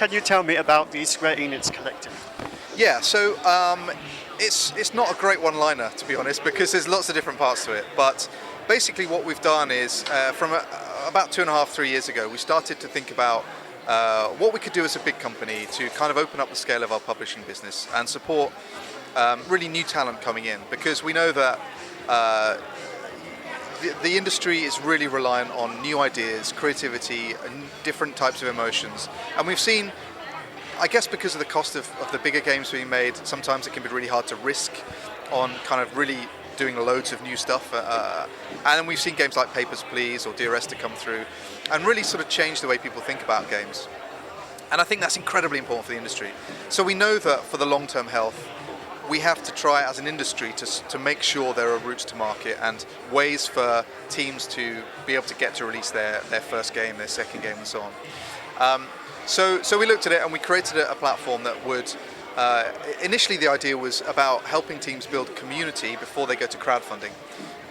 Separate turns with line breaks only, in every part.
can you tell me about the Square Enix Collective?
Yeah, so it's not a great one-liner, to be honest, because there's lots of different parts to it. But basically what we've done is, about 2.5, 3 years ago, we started to think about what we could do as a big company to kind of open up the scale of our publishing business and support really new talent coming in, because we know that the industry is really reliant on new ideas, creativity, and different types of emotions. And we've seen, I guess because of the cost of the bigger games being made, sometimes it can be really hard to risk on kind of really doing loads of new stuff. And then we've seen games like Papers, Please or DRS to come through and really sort of change the way people think about games. And I think that's incredibly important for the industry. So we know that for the long-term health, we have to try as an industry to make sure there are routes to market and ways for teams to be able to get to release their first game, their second game, and so on. So we looked at it and we created a platform that would, initially the idea was about helping teams build a community before they go to crowdfunding.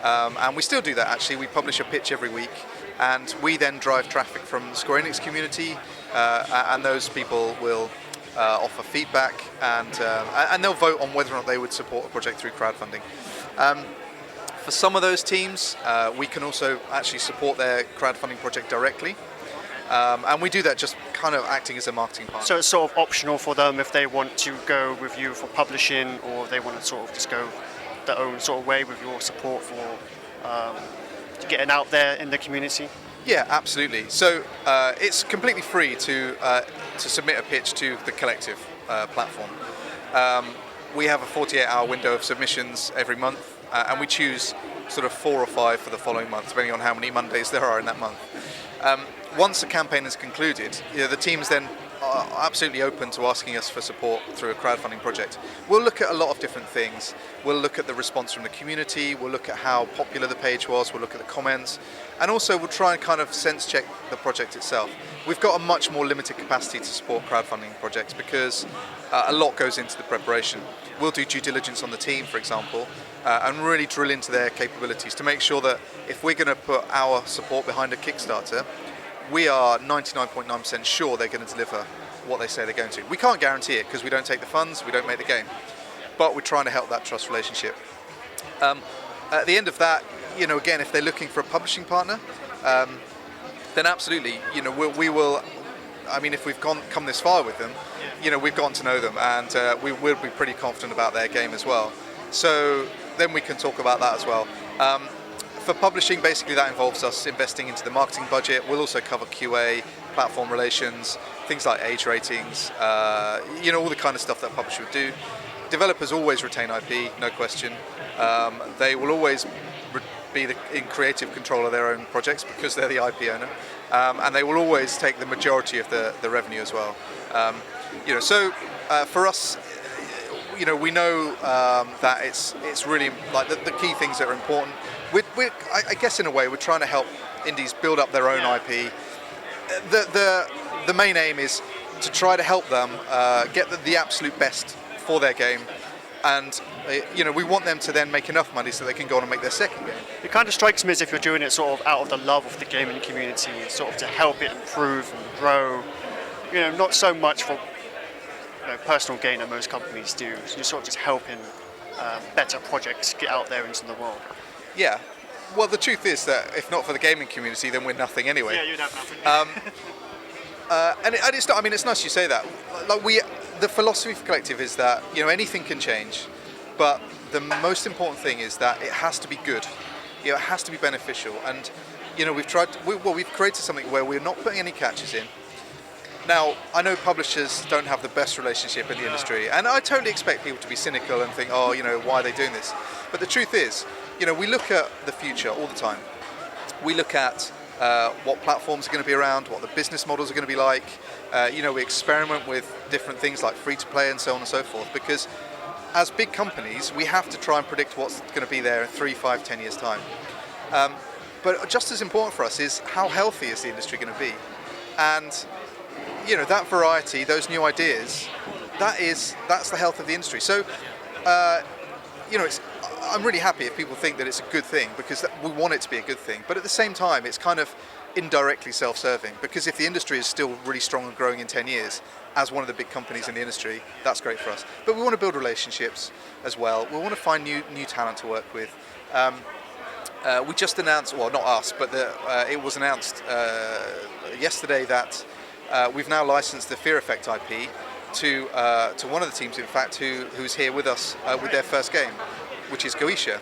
And we still do that actually. We publish a pitch every week and we then drive traffic from the Square Enix community, and those people will offer feedback and they'll vote on whether or not they would support a project through crowdfunding. For some of those teams, we can also actually support their crowdfunding project directly. And we do that just kind of acting as a marketing partner.
So it's sort of optional for them if they want to go with you for publishing, or they want to sort of just go their own sort of way with your support for getting out there in the community?
Yeah, absolutely. So it's completely free to submit a pitch to the Collective platform. We have a 48-hour window of submissions every month, and we choose sort of 4 or 5 for the following month, depending on how many Mondays there are in that month. Once the campaign is concluded, the teams then are absolutely open to asking us for support through a crowdfunding project. We'll look at a lot of different things. We'll look at the response from the community, we'll look at how popular the page was, we'll look at the comments, and also we'll try and kind of sense check the project itself. We've got a much more limited capacity to support crowdfunding projects because a lot goes into the preparation. We'll do due diligence on the team, for example, and really drill into their capabilities to make sure that if we're going to put our support behind a Kickstarter, we are 99.9% sure they're going to deliver what they say they're going to. We can't guarantee it because we don't take the funds, we don't make the game, but we're trying to help that trust relationship. At the end of that, again, if they're looking for a publishing partner, then absolutely, we will. I mean, if we've come this far with them, we've gotten to know them, and we will be pretty confident about their game as well. So then we can talk about that as well. For publishing, basically that involves us investing into the marketing budget. We'll also cover QA, platform relations, things like age ratings, all the kind of stuff that a publisher would do. Developers always retain IP, no question. They will always be in creative control of their own projects because they're the IP owner, and they will always take the majority of the revenue as well. So for us, we know that it's really like the key things that are important. I guess in a way we're trying to help indies build up their own IP. The main aim is to try to help them get the absolute best for their game, and we want them to then make enough money so they can go on and make their second game.
It kind of strikes me as if you're doing it sort of out of the love of the gaming community, sort of to help it improve and grow. Not so much for personal gain that most companies do. So you're sort of just helping better projects get out there into the world. Yeah.
Well, the truth is that if not for the gaming community, then we're nothing anyway.
Yeah, you'd have nothing.
And it's not. I mean, it's nice you say that. The philosophy for Collective is that anything can change, but the most important thing is that it has to be good. It has to be beneficial. And we've created something where we're not putting any catches in. Now, I know publishers don't have the best relationship in the industry, and I totally expect people to be cynical and think, why are they doing this? But the truth is, we look at the future all the time. We look at what platforms are going to be around, what the business models are going to be like. We experiment with different things like free-to-play and so on and so forth, because as big companies, we have to try and predict what's going to be there in 3, 5, 10 years' time. But just as important for us is how healthy is the industry going to be? And that variety, those new ideas, that's the health of the industry. So, I'm really happy if people think that it's a good thing, because we want it to be a good thing. But at the same time, it's kind of indirectly self-serving, because if the industry is still really strong and growing in 10 years, as one of the big companies in the industry, that's great for us. But we want to build relationships as well. We want to find new talent to work with. We just announced, well, not us, but it was announced yesterday that we've now licensed the Fear Effect IP to one of the teams, in fact, who's here with us with their first game, which is Goetia.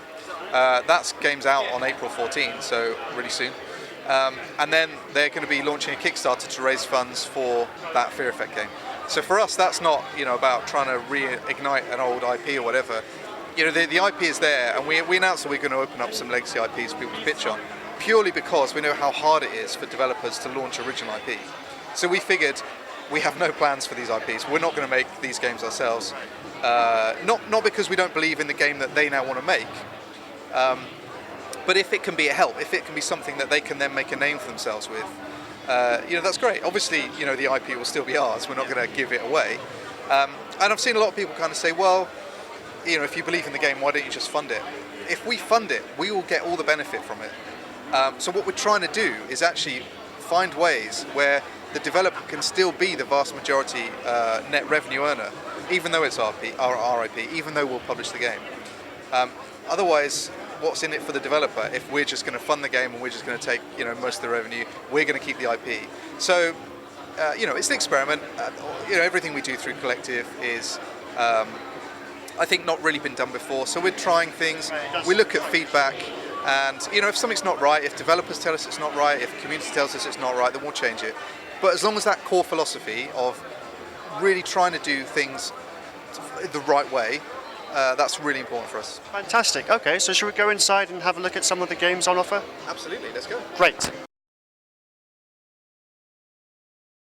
That game's out on April 14, so really soon. And then they're going to be launching a Kickstarter to raise funds for that Fear Effect game. So for us, that's not about trying to reignite an old IP or whatever. The IP is there, and we announced that we're going to open up some legacy IPs for people to pitch on, purely because we know how hard it is for developers to launch original IP. So we figured we have no plans for these IPs. We're not going to make these games ourselves. Not because we don't believe in the game that they now want to make. But if it can be a help, if it can be something that they can then make a name for themselves with, that's great. Obviously, the IP will still be ours. We're not going to give it away. And I've seen a lot of people kind of say, well, if you believe in the game, why don't you just fund it? If we fund it, we will get all the benefit from it. So what we're trying to do is actually find ways where the developer can still be the vast majority net revenue earner, even though it's our IP, even though we'll publish the game. Otherwise, what's in it for the developer if we're just going to fund the game and we're just going to take most of the revenue? We're going to keep the IP. So it's an experiment. Everything we do through Collective is I think not really been done before. So we're trying things. We look at feedback, and if something's not right, if developers tell us it's not right, if community tells us it's not right, then we'll change it. But as long as that core philosophy of really trying to do things the right way, that's really important for us.
Fantastic. Okay, so should we go inside and have a look at some of the games on offer?
Absolutely, let's go.
Great.